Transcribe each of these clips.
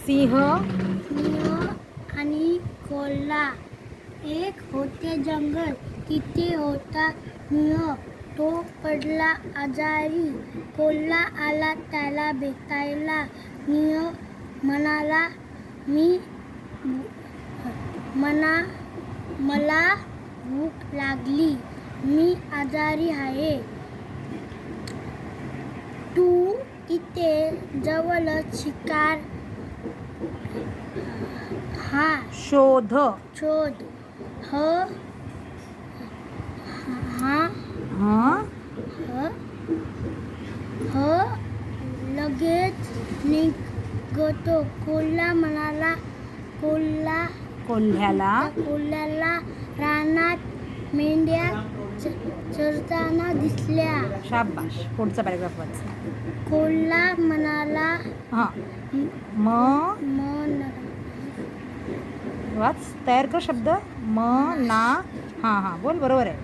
सिंह सिंह आणि कोल्हा. एक होते जंगल, तिथे होता सिंह. तो पडला आजारी. कोल्हा आला त्याला भेटायला. सिंह म्हणाला, मला भूक लागली, मी आजारी आहे. तू इथे जवळच शिकार शोध. ह लगेच निघतो. कोल्हा म्हणाला, कोल्ह्याला कोल्ह्याला रानात मेंढ्या चरताना दिसल्या. शाबाश. पुढचा पॅराग्राफ वाच. कोल्हा म्हणाला, वाच, तयार कर शब्द. बोल, बरोबर आहे.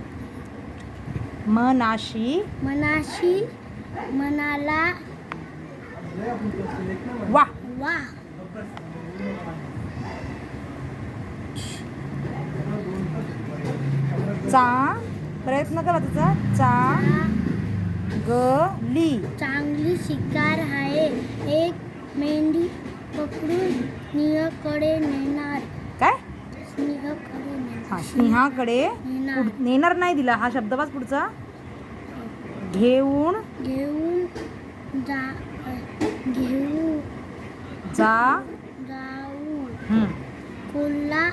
मनाशी म्हणाला, वा. चा प्रयत्न करा त्याचा. चांगली शिकार आहे. एक मेंढी पकडून सिंहाकडे नेणार. काय? सिंहाकडे नेणार नाही दिला हा शब्द. वाच पुढचा. घेऊन जाऊ. कोल्हा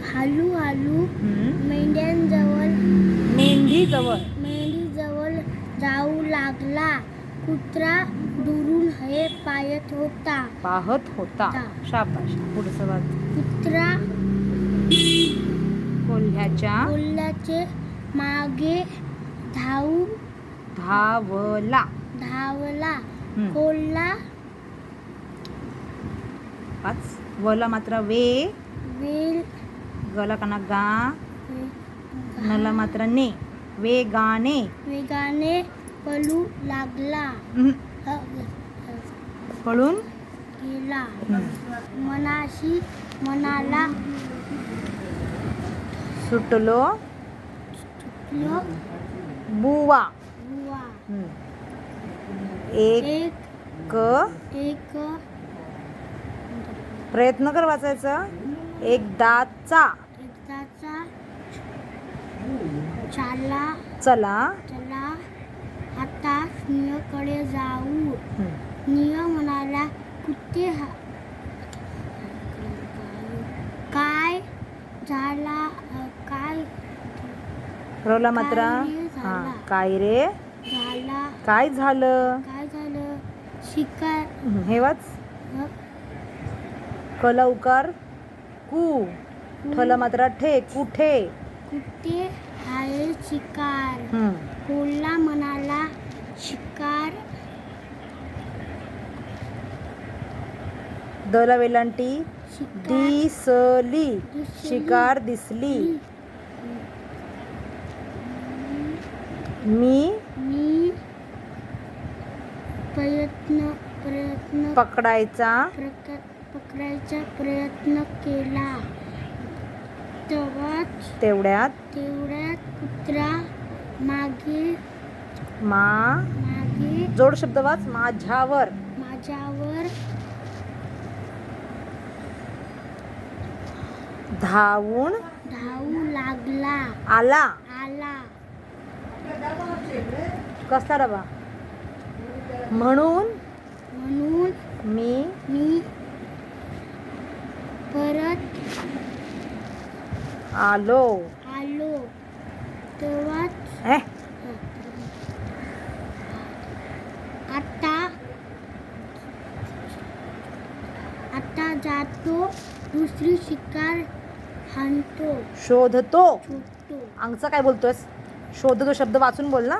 हळूहळू मेंढीजवळ जाऊ लागला. कुत्रा दुरून हे पाहत होता. शाबाश. पुढचं वाच. कुत्रा कोल्ह्याचे मागे धावला. कोल्हा वाच. वला मात्र वे. गला काना गा. नला मात्र ने. वेगाने पळू लागला. पळून गेला. मनाशी म्हणाला, सुटलो बुवा. एक प्रयत्न कर वाचायचं. एकदाचा चला आता सिंहाकडे जाऊ. सिंह म्हणाला, कुठे काय रोला मात्र काय रे झाला. काय झालं. शिकार हे वाच. कला उकार कू. ठला मात्र ठे. कुठे आहे शिकार. कोल्हा म्हणाला, शिकार. दला वेलांटी दिसली. शिकार दिसली. मी पकडायचा प्रयत्न केला. तेवढ्यात कुत्रा मागे जोड शब्द वाच. माझ्यावर धावू लागला. आला. कसला डबा. म्हणून मी परत आलो. तेव्हाच आता जातो. दुसरी शिकार हाणतो. शोधतो. अंगचा काय बोलतोयस. शोधतो शब्द वाचून बोल ना.